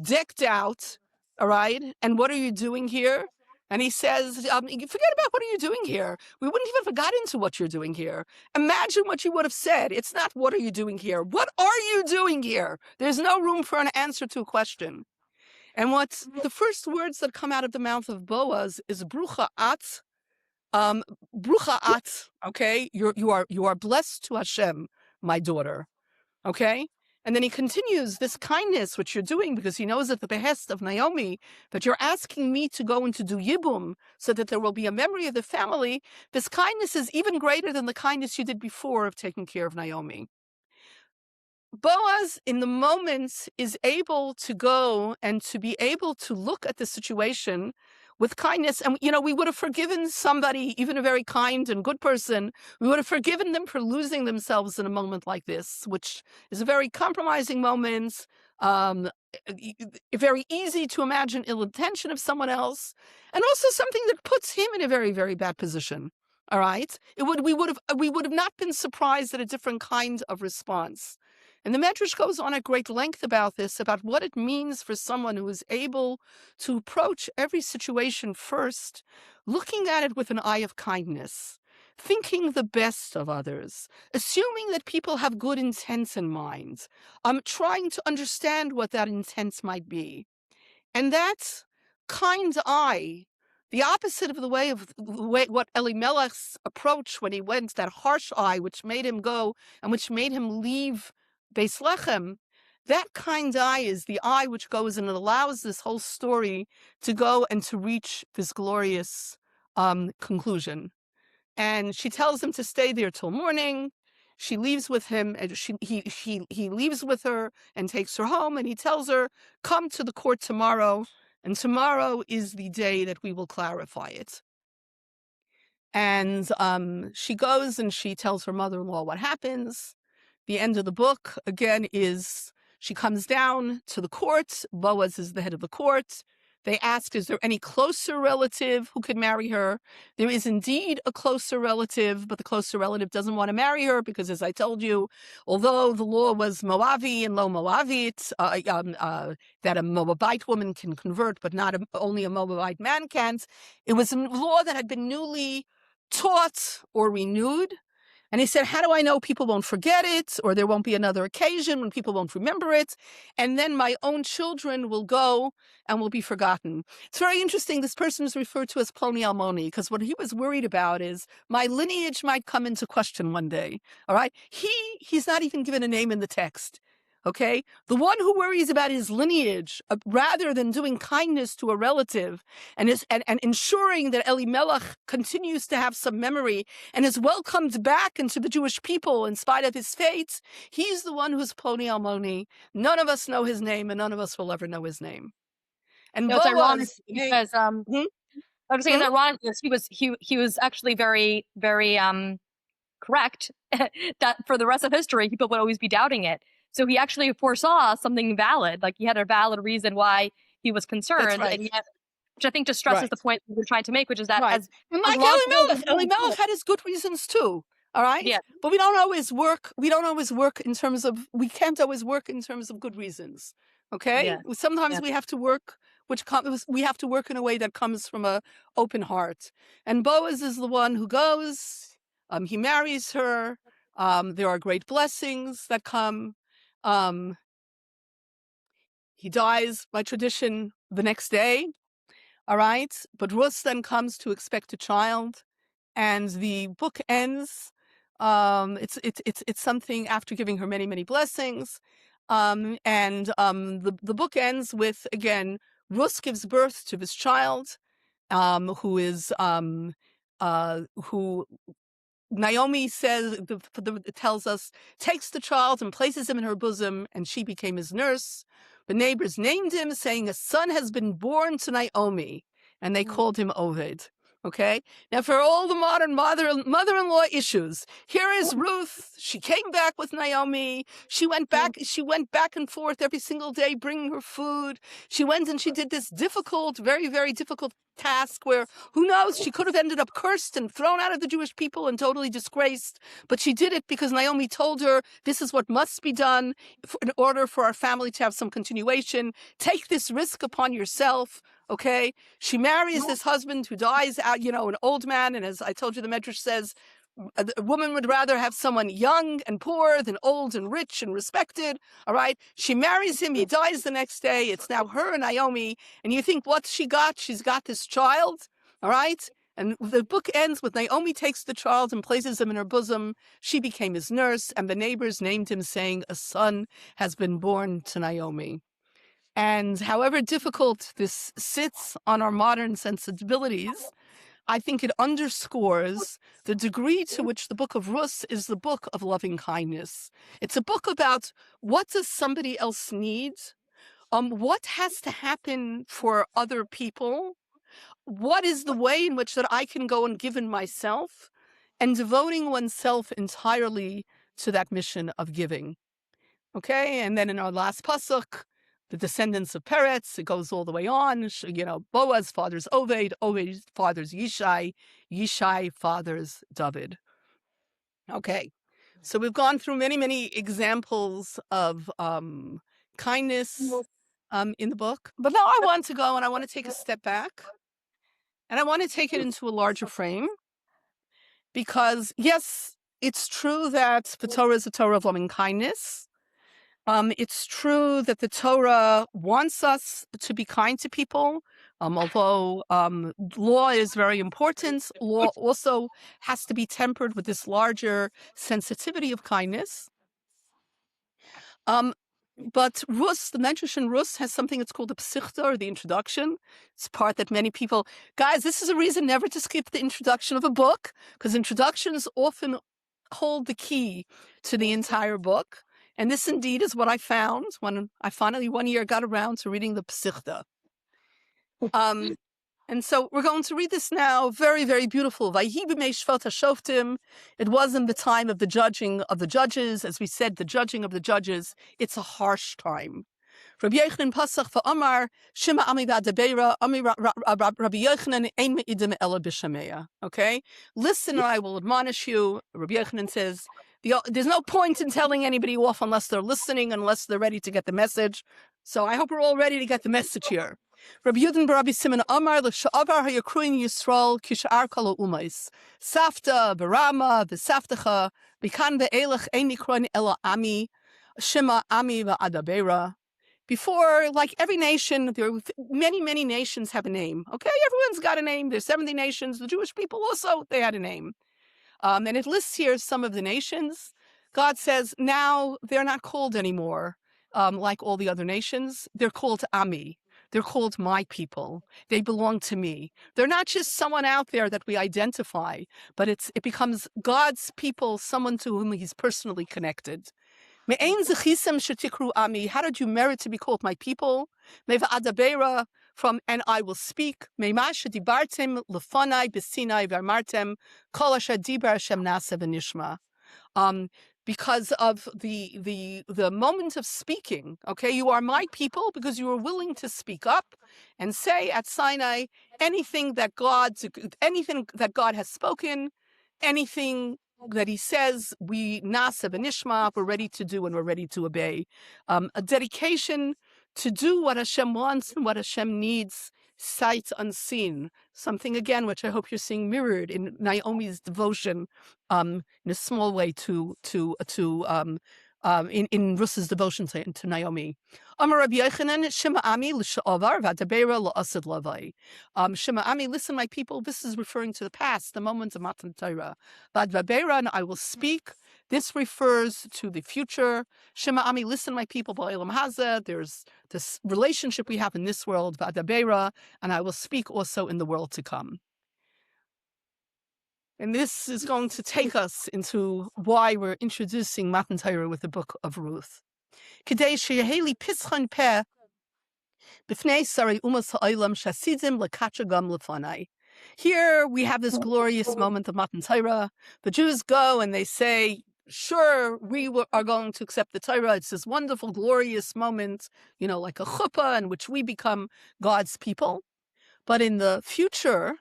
decked out, all right? And what are you doing here? And he says, forget about what are you doing here. We wouldn't even have got into what you're doing here. Imagine what you would have said. It's not what are you doing here? What are you doing here? There's no room for an answer to a question. And what's the first words that come out of the mouth of Boaz is brucha at, okay? You are blessed to Hashem, my daughter, okay? And then he continues, this kindness which you're doing, because he knows at the behest of Naomi that you're asking me to go and to do yibum so that there will be a memory of the family. This kindness is even greater than the kindness you did before of taking care of Naomi. Boaz, in the moment, is able to go and to be able to look at the situation with kindness. And, we would have forgiven somebody, even a very kind and good person, we would have forgiven them for losing themselves in a moment like this, which is a very compromising moment, very easy to imagine ill intention of someone else, and also something that puts him in a very, very bad position. All right? We would have not been surprised at a different kind of response. And the Medrash goes on at great length about this, about what it means for someone who is able to approach every situation first, looking at it with an eye of kindness, thinking the best of others, assuming that people have good intents in mind, trying to understand what that intent might be. And that kind eye, the opposite of what Elimelech's approach when he went, that harsh eye, which made him go and which made him leave Beis Lechem, that kind eye is the eye which goes and it allows this whole story to go and to reach this glorious conclusion. And she tells him to stay there till morning. She leaves with him, and he leaves with her and takes her home, and he tells her, come to the court tomorrow, and tomorrow is the day that we will clarify it. And she goes and she tells her mother-in-law what happens. The end of the book, again, is she comes down to the court. Boaz is the head of the court. They ask, is there any closer relative who could marry her? There is indeed a closer relative, but the closer relative doesn't want to marry her because, as I told you, although the law was Moavi and lo Moavit, that a Moabite woman can convert, but not only a Moabite man can't, it was a law that had been newly taught or renewed. And he said, how do I know people won't forget it, or there won't be another occasion when people won't remember it, and then my own children will go and will be forgotten? It's very interesting. This person is referred to as Ploni Almoni, because what he was worried about is my lineage might come into question one day. All right? He's not even given a name in the text. Okay? The one who worries about his lineage, rather than doing kindness to a relative and ensuring that Elimelech continues to have some memory and is welcomed back into the Jewish people in spite of his fate, he's the one who's Ploni Almoni. None of us know his name, and none of us will ever know his name. And It's ironic because I was saying it's ironic because he was actually very, very correct that for the rest of history people would always be doubting it. So he actually foresaw something valid, like he had a valid reason why he was concerned, right. and yet, which I think just stresses the point we're trying to make, which is that as Elimelech had his good reasons too. All right. Yeah. But we don't always work in terms of, we can't always work in terms of good reasons. Okay. Yeah. Sometimes we have to work, we have to work in a way that comes from an open heart. And Boaz is the one who goes. He marries her. There are great blessings that come. He dies by tradition the next day. All right. But Rus then comes to expect a child, and the book ends. It's something after giving her many, many blessings. The book ends with, again, Rus gives birth to this child, who Naomi says, tells us, takes the child and places him in her bosom, and she became his nurse. The neighbors named him, saying, a son has been born to Naomi, and they called him Oved. Okay. Now, for all the modern mother-in-law issues, here is Ruth. She came back with Naomi. She went back and forth every single day, bringing her food. She went and she did this difficult, very, very difficult task where, who knows, she could have ended up cursed and thrown out of the Jewish people and totally disgraced. But she did it because Naomi told her, this is what must be done in order for our family to have some continuation. Take this risk upon yourself. Okay. She marries this husband who dies out, an old man. And as I told you, the Medrash says, a woman would rather have someone young and poor than old and rich and respected. All right. She marries him. He dies the next day. It's now her and Naomi. And you think, what she got? She's got this child. All right. And the book ends with Naomi takes the child and places him in her bosom. She became his nurse, and the neighbors named him, saying, a son has been born to Naomi. And however difficult this sits on our modern sensibilities, I think it underscores the degree to which the book of Rus is the book of loving kindness. It's a book about what does somebody else need? What has to happen for other people? What is the way in which that I can go and give in myself? And devoting oneself entirely to that mission of giving. Okay, and then in our last pasuk, the descendants of Peretz, it goes all the way on. Boaz fathers Oved, Oved fathers Yishai, Yishai fathers David. Okay, so we've gone through many, many examples of kindness in the book. But now I want to go and I want to take a step back. And I want to take it into a larger frame. Because, yes, it's true that the Torah is a Torah of loving kindness. It's true that the Torah wants us to be kind to people, although law is very important. Law also has to be tempered with this larger sensitivity of kindness. But Rus, the Medrash in Rus, has something that's called the Psichta, or the introduction. It's a part that many people... Guys, this is a reason never to skip the introduction of a book, because introductions often hold the key to the entire book. And this indeed is what I found when I finally one year got around to reading the Psichta. And so we're going to read this now. Very, very beautiful. Vayhi b'mei shvat hashoftim. It was in the time of the judging of the judges. As we said, the judging of the judges, it's a harsh time. Rabbi Yochanan Pasach va'amar shema ami v'adabeira ami Rabbi Yochanan ein me'idim ela b'shameya. Okay? Listen and I will admonish you. Rabbi Yochanan says, there's no point in telling anybody off unless they're listening, unless they're ready to get the message. So I hope we're all ready to get the message here. Rabbi Yudin Barabi Simon Amar l'sha'avar hayakruin Yisrael kishar kol umais Safta barama v'saftecha bikan ve'elech ein nikron ela ami shema ami va'adabera. Before, like every nation, there are many, many nations have a name. Okay, everyone's got a name. There's 70 nations. The Jewish people also, they had a name. And it lists here some of the nations. God says now they're not called anymore like all the other nations. They're called Ami. They're called my people. They belong to me. They're not just someone out there that we identify, but it becomes God's people, someone to whom he's personally connected. How did you merit to be called my people? From and I will speak. Because of the moment of speaking, okay, you are my people because you are willing to speak up and say at Sinai anything that God has spoken, anything that he says, we nasa v'nishma, we're ready to do and we're ready to obey. A dedication to do what Hashem wants and what Hashem needs, sight unseen. Something, again, which I hope you're seeing mirrored in Naomi's devotion in a small way in Rus's devotion to Naomi. Amar Rabbi Yochanan, Shema Ami l'sha'avar v'adabera la'asid lavai. Shema Ami, listen, my people. This is referring to the past, the moments of Matan Torah. V'adabera, and I will speak. This refers to the future. Shema Ami, listen, my people. Ba'olam hazeh, there's this relationship we have in this world. V'adabera, and I will speak also in the world to come. And this is going to take us into why we're introducing Matan Torah with the book of Ruth. K'dei sheyeheli pischan peh b'fnei sarei umas ha'olam shasidim lekatra gam lefanai. Here we have this glorious moment of Matan Torah. The Jews go and they say, sure, we are going to accept the Torah. It's this wonderful, glorious moment, like a chuppah in which we become God's people. But in the future,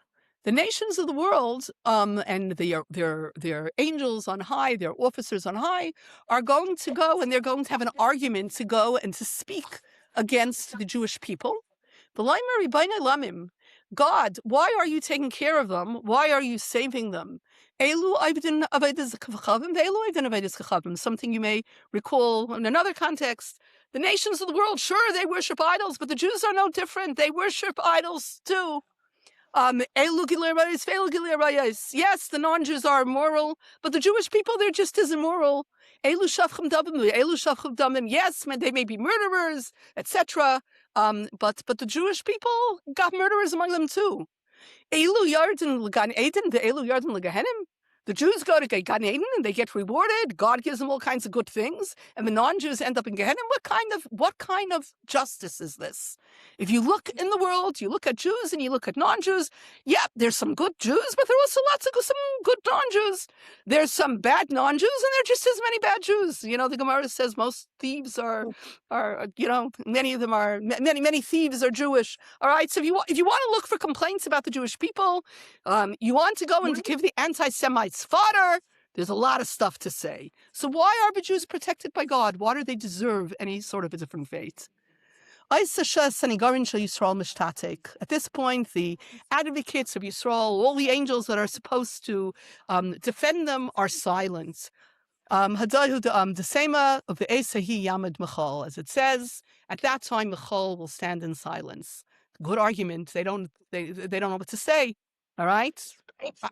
the nations of the world and their angels on high, their officers on high, are going to go and they're going to have an argument to go and to speak against the Jewish people. God, why are you taking care of them? Why are you saving them? Something you may recall in another context. The nations of the world, sure, they worship idols, but the Jews are no different. They worship idols too. Yes, the non-Jews are immoral, but the Jewish people, they're just as immoral. Yes, they may be murderers, etc. But the Jewish people got murderers among them too. The Jews go to Gan Eden and they get rewarded. God gives them all kinds of good things, and the non-Jews end up in Gehenna. What kind of justice is this? If you look in the world, you look at Jews and you look at non-Jews. Yeah, there's some good Jews, but there are also some good non-Jews. There's some bad non-Jews, and there are just as many bad Jews. The Gemara says most thieves are many of them are many thieves are Jewish. All right, so if you want to look for complaints about the Jewish people, you want to go and to give the anti-Semites fodder, there's a lot of stuff to say. So why are the Jews protected by God? Why do they deserve any sort of a different fate? At this point, the advocates of Yisrael, all the angels that are supposed to defend them, are silent. As it says, at that time Michal will stand in silence. Good argument. They don't know what to say. All right?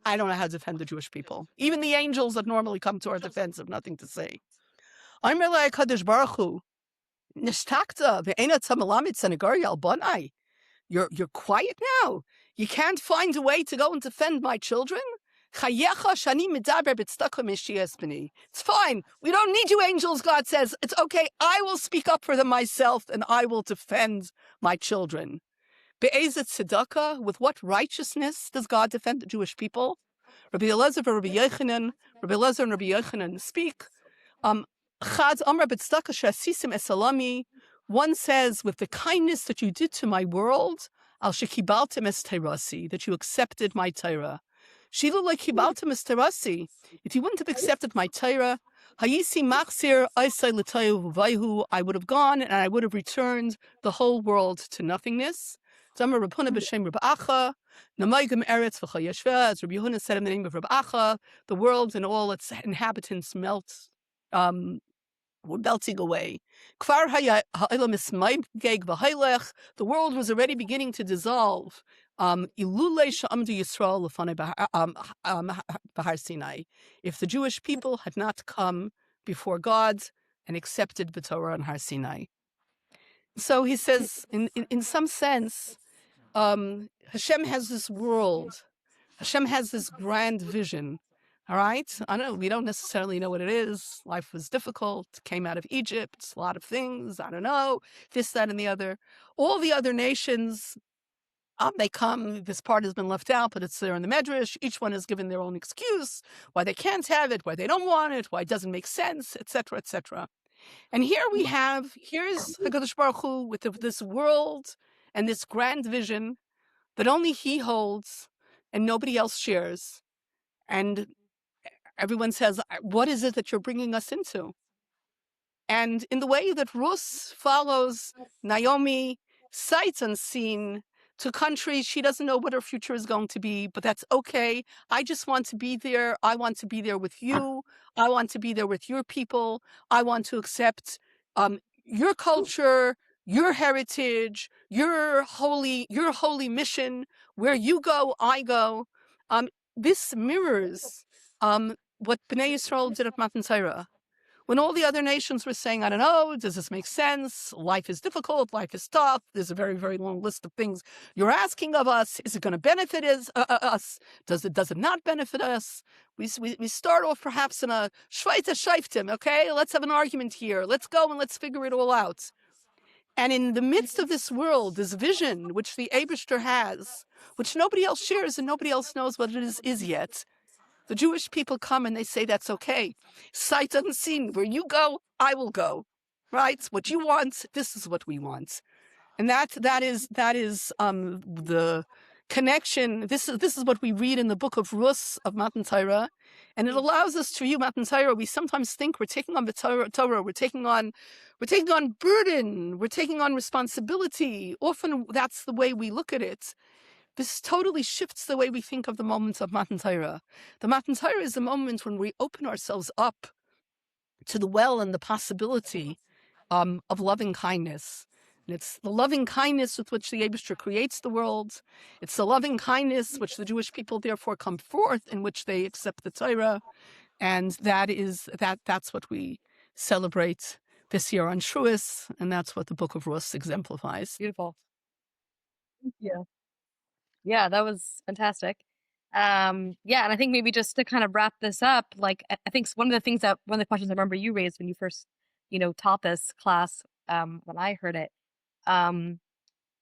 I don't know how to defend the Jewish people. Even the angels that normally come to our defense have nothing to say. I'm like Kadosh Baruch Hu. You're quiet now. You can't find a way to go and defend my children? It's fine. We don't need you angels, God says. It's okay. I will speak up for them myself and I will defend my children. Be'ezet tzedakah, with what righteousness does God defend the Jewish people? Rabbi Elazar and Rabbi Yochanan speak. One says, with the kindness that you did to my world, that you accepted my Torah. If you wouldn't have accepted my Torah, I would have gone and I would have returned the whole world to nothingness. As Rabbi Yehuna said in the name of Rabbi Acha, the world and all its inhabitants were melting away. The world was already beginning to dissolve. If the Jewish people had not come before God and accepted the Torah on Har Sinai. So he says, in some sense, Hashem has this world. Hashem has this grand vision. All right? I know we don't necessarily know what it is. Life was difficult, came out of Egypt, a lot of things. I don't know, this, that, and the other. All the other nations, they come, this part has been left out, but it's there in the Medrash. Each one is given their own excuse, why they can't have it, why they don't want it, why it doesn't make sense, etc., etc. And here's HaKadosh Baruch Hu with this world and this grand vision that only he holds and nobody else shares. And everyone says, what is it that you're bringing us into? And in the way that Rus follows Naomi sight unseen to countries she doesn't know what her future is going to be, but that's okay. I just want to be there. I want to be there with you. I want to be there with your people. I want to accept your culture, your heritage, your holy mission. Where you go, I go. This mirrors what Bnei Yisrael did at Matan Torah. When all the other nations were saying, I don't know, does this make sense? Life is difficult, life is tough. There's a very, very long list of things you're asking of us. Is it going to benefit us? Does it not benefit us? We start off perhaps in a shvaita shaiftim, okay? Let's have an argument here. Let's go and let's figure it all out. And in the midst of this world, this vision which the Eibishter has, which nobody else shares and nobody else knows what it is yet, the Jewish people come and they say that's okay. Sight unseen, where you go, I will go. Right? What you want, this is what we want. And that is the connection. This is what we read in the book of Rus of Matan Torah, and it allows us to view Matan Torah. We sometimes think we're taking on the Torah, we're taking on burden, we're taking on responsibility. Often that's the way we look at it. This totally shifts the way we think of the moments of Matan Torah. The Matan Torah is the moment when we open ourselves up to the well and the possibility of loving kindness. And it's the loving kindness with which the Eibishter creates the world. It's the loving kindness which the Jewish people therefore come forth, in which they accept the Torah. And that's what we celebrate this year on Shavuos, and that's what the Book of Rus exemplifies. Beautiful. Thank you. Yeah, that was fantastic. Yeah, and I think maybe just to kind of wrap this up, like I think one of the questions I remember you raised when you first, taught this class, when I heard it,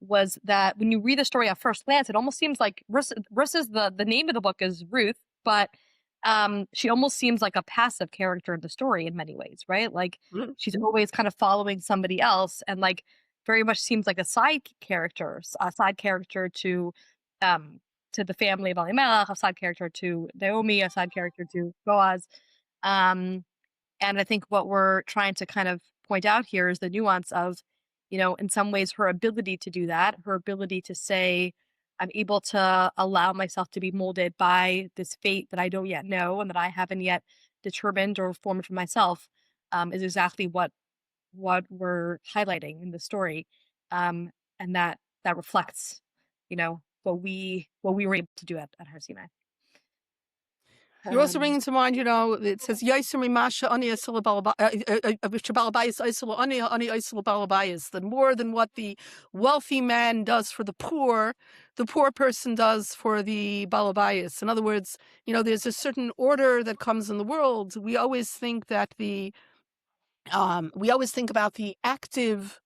was that when you read the story at first glance, it almost seems like Rus is the name of the book is Ruth, but she almost seems like a passive character in the story in many ways, right? Like she's always kind of following somebody else, and like very much seems like a side character to the family of Elimelech, a side character to Naomi, a side character to Boaz. And I think what we're trying to kind of point out here is the nuance of, in some ways her ability to do that, her ability to say, I'm able to allow myself to be molded by this fate that I don't yet know and that I haven't yet determined or formed for myself, is exactly what we're highlighting in the story. And that reflects, what we were able to do at Har Sinai. You're also bringing to mind, it says the more than what the wealthy man does for the poor person does for the balabayas. In other words, there's a certain order that comes in the world. We always think that we always think about the active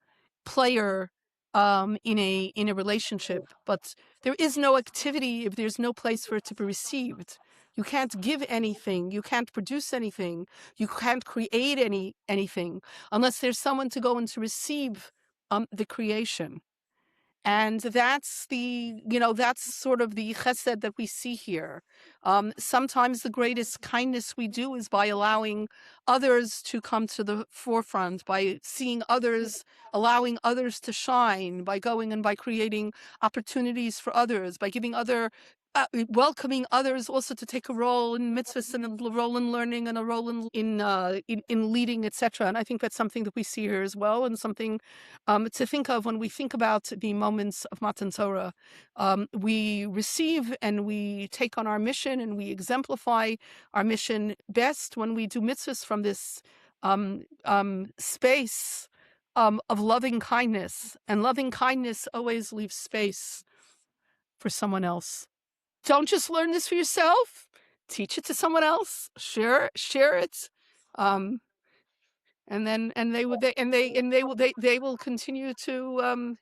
player in a relationship, but there is no activity if there's no place for it to be received. You can't give anything, you can't produce anything, you can't create anything unless there's someone to go and to receive the creation. And that's that's sort of the chesed that we see here. Sometimes the greatest kindness we do is by allowing others to come to the forefront, by seeing others, allowing others to shine, by going and by creating opportunities for others, by giving welcoming others also to take a role in mitzvahs and a role in learning and a role in leading, etc. And I think that's something that we see here as well, and something to think of when we think about the moments of Matan Torah. We receive and we take on our mission and we exemplify our mission best when we do mitzvahs from this space of loving kindness. And loving kindness always leaves space for someone else. Don't just learn this for yourself. Teach it to someone else. Share it. And they will continue to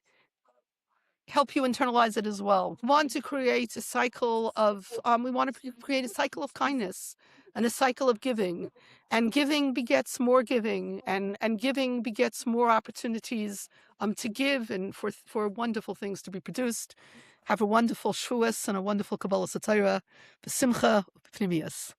help you internalize it as well. We want to create a cycle of kindness and a cycle of giving, and giving begets more giving, and giving begets more opportunities to give and for wonderful things to be produced. Have a wonderful Shavuos and a wonderful Kabbalas Torah. B'simcha, b'pnimius.